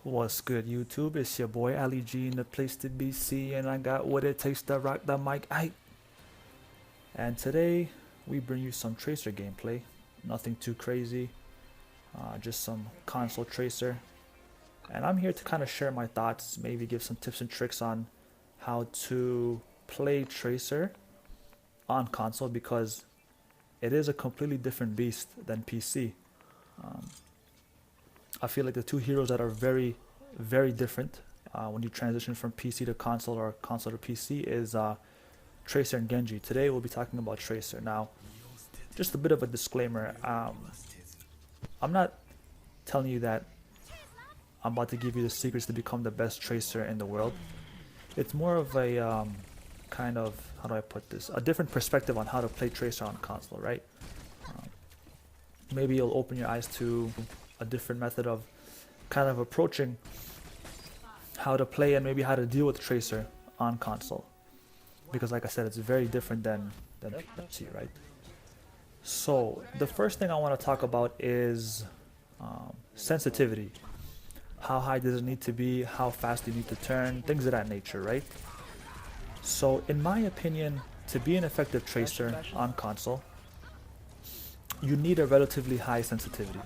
What's good, YouTube? It's your boy Ali G in the place to be seen, and I got what it takes to rock the mic. And today we bring you some Tracer gameplay. Nothing too crazy, just some console Tracer. And I'm here to kind of share my thoughts, maybe give some tips and tricks on how to play Tracer on console because it is a completely different beast than PC. I feel like the two heroes that are very, very different when you transition from PC to console or console to PC is Tracer and Genji. Today we'll be talking about Tracer. Now, just a bit of a disclaimer. I'm not telling you that I'm about to give you the secrets to become the best Tracer in the world. It's more of a kind of, how do I put this? A different perspective on how to play Tracer on console, right? Maybe you'll open your eyes to a different method of kind of approaching how to play and maybe how to deal with Tracer on console, because like I said, it's very different than PC, right? So the first thing I want to talk about is sensitivity. How high does it need to be? How fast do you need to turn? Things of that nature, right? So in my opinion, to be an effective Tracer on console, you need a relatively high sensitivity.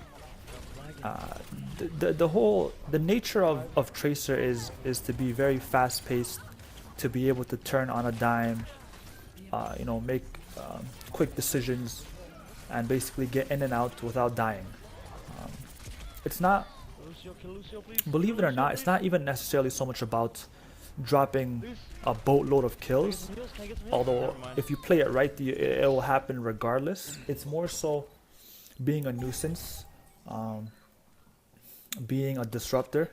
The nature of Tracer is to be very fast paced, to be able to turn on a dime, make quick decisions, and basically get in and out without dying. It's not, believe it or not, it's not even necessarily so much about dropping a boatload of kills, although if you play it right, it will happen regardless. It's more so being a nuisance, being a disruptor,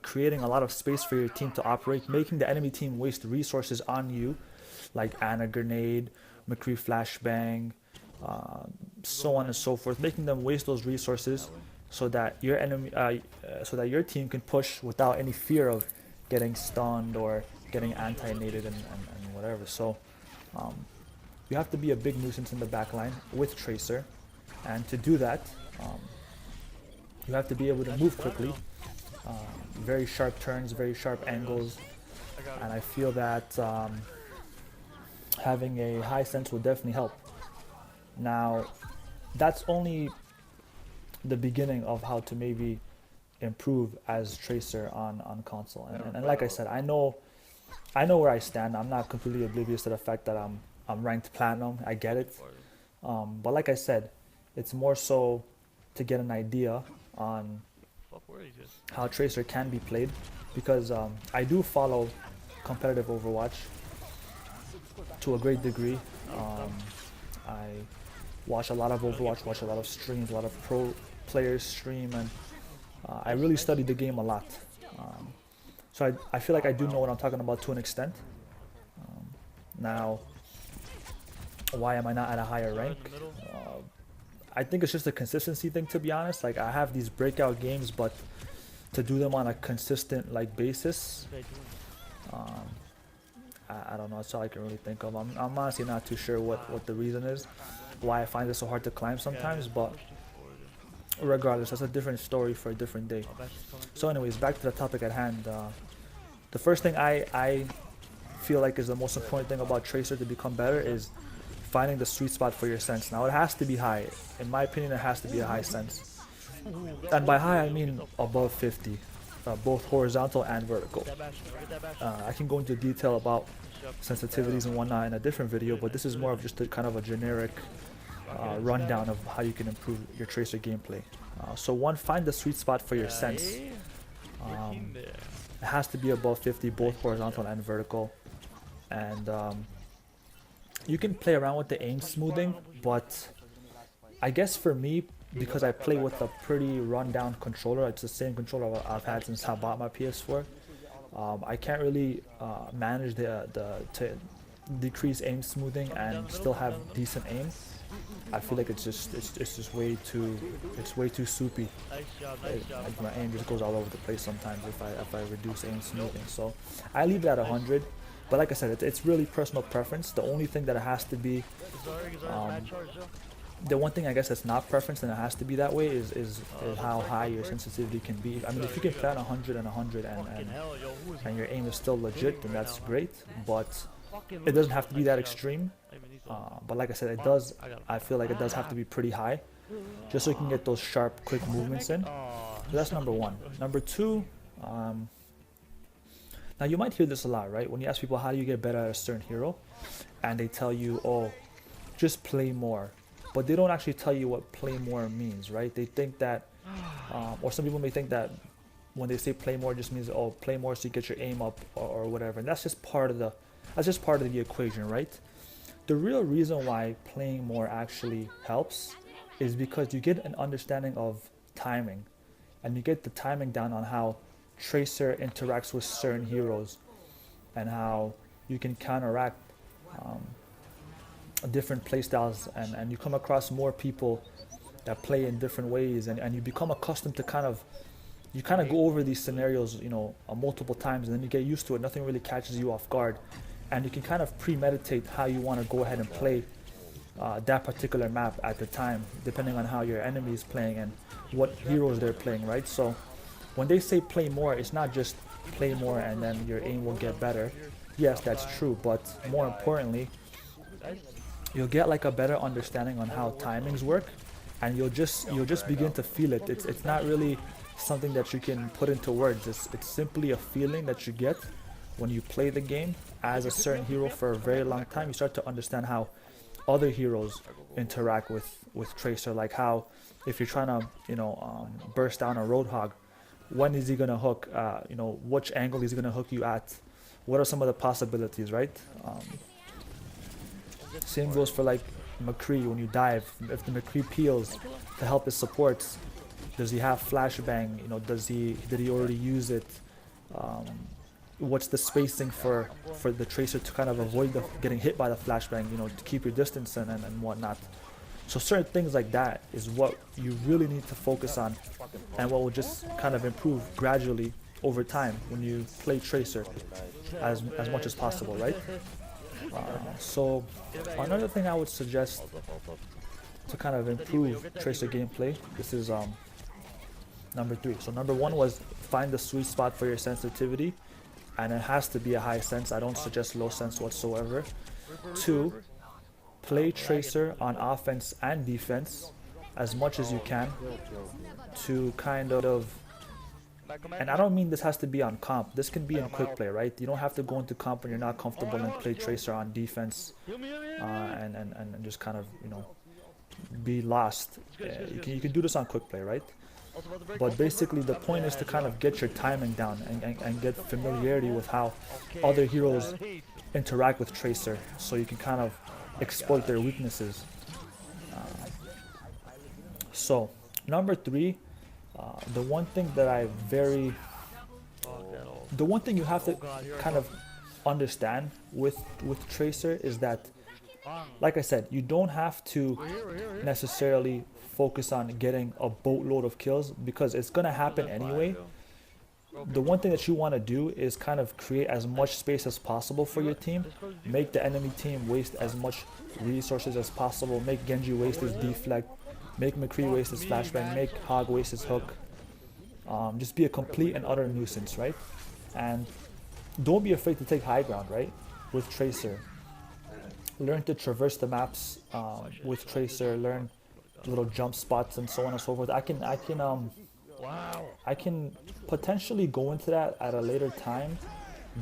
creating a lot of space for your team to operate, making the enemy team waste resources on you, like Ana Grenade, McCree Flashbang, so on and so forth, making them waste those resources so that your your team can push without any fear of getting stunned or getting anti-nated and whatever. So you have to be a big nuisance in the backline with Tracer, and to do that, you have to be able to move quickly, very sharp turns, very sharp angles, and I feel that having a high sense will definitely help. Now, that's only the beginning of how to maybe improve as Tracer on console. And like I said, I know where I stand. I'm not completely oblivious to the fact that I'm ranked platinum. I get it, but like I said, it's more so to get an idea on how Tracer can be played, because I do follow competitive Overwatch to a great degree. I watch a lot of Overwatch, watch a lot of streams, a lot of pro players stream, and I really study the game a lot. So I feel like I do know what I'm talking about to an extent. Now, why am I not at a higher rank? I think it's just a consistency thing, to be honest. Like, I have these breakout games, but to do them on a consistent basis, I don't know. That's all I can really think of. I'm honestly not too sure what the reason is, why I find it so hard to climb sometimes, but regardless, that's a different story for a different day. So anyways, back to the topic at hand. The first thing I feel like is the most important thing about Tracer to become better is finding the sweet spot for your sense. Now, it has to be high. In my opinion, it has to be a high sense. And by high, I mean above 50, both horizontal and vertical. I can go into detail about sensitivities and whatnot in a different video, but this is more of just a kind of a generic rundown of how you can improve your Tracer gameplay. So one, find the sweet spot for your sense. It has to be above 50, both horizontal and vertical. And you can play around with the aim smoothing, but I guess for me, because I play with a pretty rundown controller, it's the same controller I've had since I bought my PS4. I can't really manage to decrease aim smoothing and still have decent aim. I feel like it's just way too soupy. Like, my aim just goes all over the place sometimes if I reduce aim smoothing. So I leave it at 100. But like I said, it's really personal preference. The only thing that it has to be The one thing I guess that's not preference and it has to be that way is how high your sensitivity can be. I mean, if you can play on 100 and 100 and your aim is still legit, then that's great. But it doesn't have to be that extreme. But like I said, it does. I feel like it does have to be pretty high, just so you can get those sharp, quick movements in. So that's number one. Number two. Now you might hear this a lot, right? When you ask people how do you get better at a certain hero, and they tell you, oh, just play more. But they don't actually tell you what play more means, right? They think that, or some people may think that when they say play more, just means, oh, play more so you get your aim up or whatever. And that's just part of the equation, right? The real reason why playing more actually helps is because you get an understanding of timing, and you get the timing down on how Tracer interacts with certain heroes and how you can counteract different playstyles, and you come across more people that play in different ways, and you become accustomed to kind of go over these scenarios, multiple times, and then you get used to it. Nothing really catches you off guard, and you can kind of premeditate how you want to go ahead and play that particular map at the time, depending on how your enemy is playing and what heroes they're playing, right? So when they say play more, it's not just play more and then your aim will get better. Yes, that's true, but more importantly, you'll get like a better understanding on how timings work, and you'll just begin to feel it. It's not really something that you can put into words. It's simply a feeling that you get when you play the game as a certain hero for a very long time. You start to understand how other heroes interact with Tracer, like how if you're trying to burst down a Roadhog, when is he gonna hook? Which angle is he gonna hook you at? What are some of the possibilities, right? Same goes for like McCree. When you dive, if the McCree peels to help his supports, does he have flashbang? Did he already use it? What's the spacing for the Tracer to kind of avoid getting hit by the flashbang? To keep your distance and whatnot. So certain things like that is what you really need to focus on, and what will just kind of improve gradually over time when you play Tracer as much as possible, right? So another thing I would suggest to kind of improve Tracer gameplay, this is number 3. So number 1 was find the sweet spot for your sensitivity, and it has to be a high sense. I don't suggest low sense whatsoever. 2, play Tracer on offense and defense as much as you can to kind of, and I don't mean this has to be on comp, this can be in quick play, right? You don't have to go into comp when you're not comfortable and play Tracer on defense and just kind of be lost. You can do this on quick play, right? But basically the point is to kind of get your timing down and get familiarity with how other heroes interact with Tracer, so you can kind of exploit their weaknesses. So number 3, the one thing you have to kind of understand with Tracer is that, like I said, you don't have to necessarily focus on getting a boatload of kills, because it's gonna happen anyway. The one thing that you want to do is kind of create as much space as possible for your team, make the enemy team waste as much resources as possible, make Genji waste his deflect, make McCree waste his flashbang, make Hog waste his hook. Just be a complete and utter nuisance, right? And don't be afraid to take high ground, right? With Tracer, learn to traverse the maps with Tracer, learn little jump spots and so on and so forth. I can potentially go into that at a later time,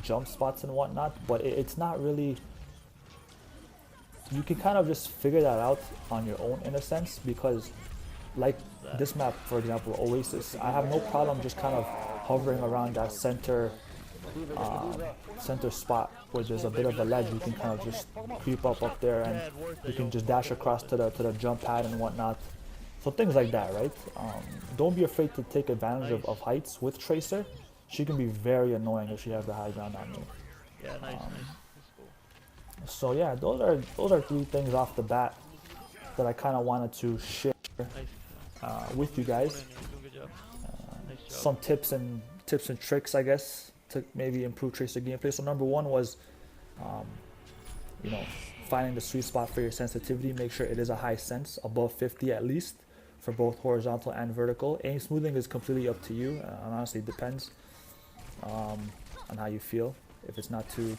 jump spots and whatnot, but it's not really, you can kind of just figure that out on your own in a sense, because like this map, for example, Oasis, I have no problem just kind of hovering around that center spot where there's a bit of a ledge. You can kind of just creep up there, and you can just dash across to the jump pad and whatnot. So things like that, right? Don't be afraid to take advantage of heights with Tracer. She can be very annoying if she has the high ground on you. So yeah, those are 3 things off the bat that I kind of wanted to share with you guys. Some tips and tricks, I guess, to maybe improve Tracer gameplay. So number 1 was, finding the sweet spot for your sensitivity. Make sure it is a high sense, above 50 at least, for both horizontal and vertical. Aim smoothing is completely up to you, and honestly, it depends on how you feel. If it's not too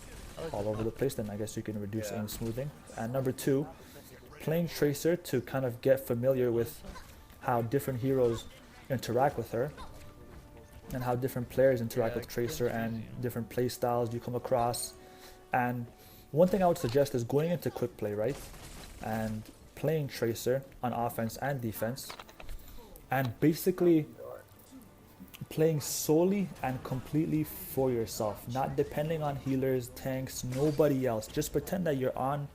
all over the place, then I guess you can reduce aim smoothing. And number 2, playing Tracer to kind of get familiar with how different heroes interact with her, and how different players interact with Tracer, and different play styles you come across. And one thing I would suggest is going into quick play, right, and playing Tracer on offense and defense, and basically playing solely and completely for yourself, not depending on healers, tanks, nobody else. Just pretend that you're on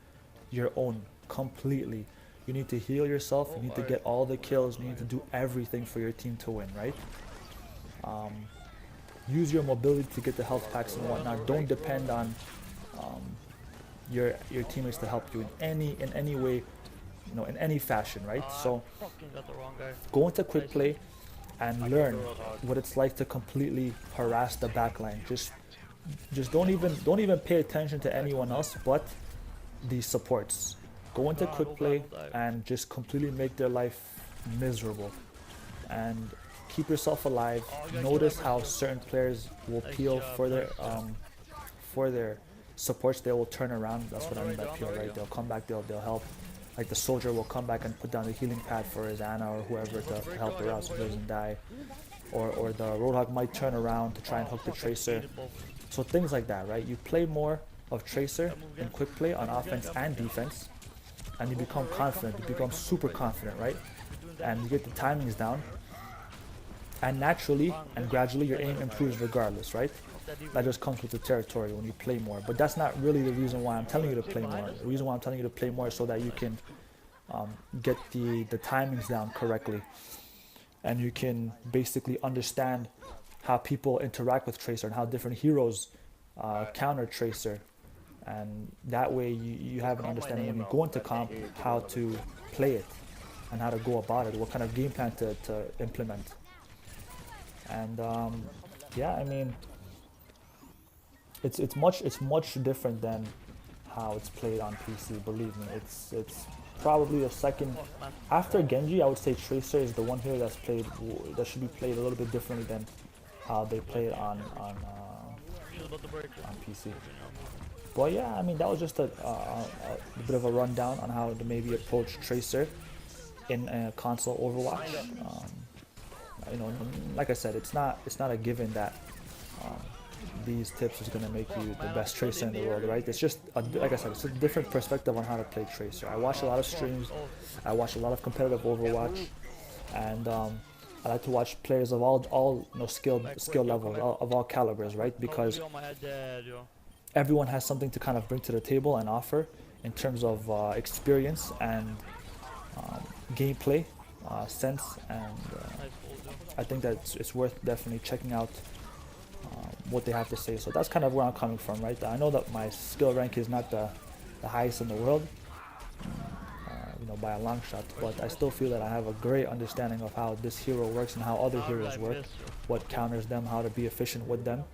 your own completely. You need to heal yourself, you need to get all the kills, you need to do everything for your team to win, right? Use your mobility to get the health packs and whatnot. Don't depend on your teammates to help you in any way, you know, in any fashion, right? So go into quick play and learn what it's like to completely harass the backline. Just don't even pay attention to anyone else but the supports. Go into quick play and just completely make their life miserable, and keep yourself alive. Notice how certain players will peel for their supports. They will turn around. That's what I mean by peel, right? They'll come back, they'll help. Like the soldier will come back and put down the healing pad for his Ana or whoever to help her out so she doesn't die. Or the Roadhog might turn around to try and hook the Tracer. So things like that, right? You play more of Tracer in quick play on offense and defense, and you become confident. You become super confident, right? And you get the timings down. And naturally and gradually your aim improves regardless, right? That just comes with the territory when you play more. But that's not really the reason why I'm telling you to play more. The reason why I'm telling you to play more is so that you can get the timings down correctly. And you can basically understand how people interact with Tracer and how different heroes counter Tracer. And that way you have an understanding when you go into comp how to play it and how to go about it, what kind of game plan to implement. And yeah, I mean, it's much different than how it's played on PC. Believe me, it's probably the second after Genji. I would say Tracer is the one here that should be played a little bit differently than how they play it on PC. But yeah, I mean, that was just a bit of a rundown on how to maybe approach Tracer in console Overwatch. You know, like I said, it's not a given that these tips is gonna make you the best Tracer in the world, right? It's just like I said, it's a different perspective on how to play Tracer. I watch a lot of streams, I watch a lot of competitive Overwatch, and I like to watch players of all you know, skill levels, of all calibers, right? Because everyone has something to kind of bring to the table and offer in terms of experience and gameplay sense, and I think that it's worth definitely checking out what they have to say. So that's kind of where I'm coming from, right? I know that my skill rank is not the highest in the world, you know, by a long shot, but I still feel that I have a great understanding of how this hero works and how other heroes work, what counters them, how to be efficient with them.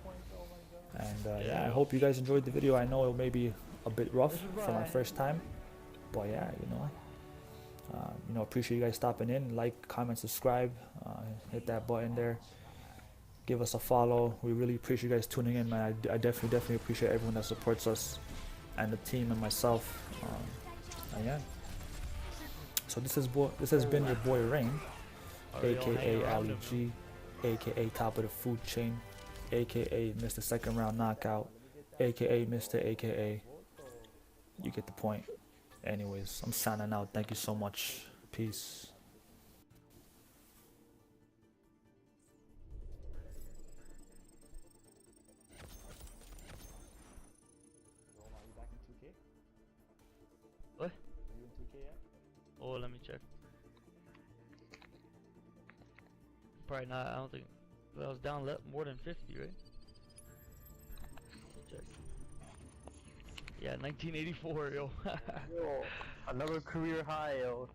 And yeah, I hope you guys enjoyed the video. I know it may be a bit rough for my first time, but yeah, you know, appreciate you guys stopping in. Like, comment, subscribe, hit that button there, give us a follow. We really appreciate you guys tuning in, man. I definitely appreciate everyone that supports us and the team and myself. And yeah, so this has been your boy Rain, aka Ali G, aka top of the food chain, aka Mr. Second Round Knockout, aka Mr. aka you get the point. Anyways, I'm signing out. Thank you so much. Peace. What? Are you in 2K yet? Oh, let me check. Probably not. I don't think. But I was down more than 50, right? Check. Yeah, 1984, yo. Yo, another career high, yo.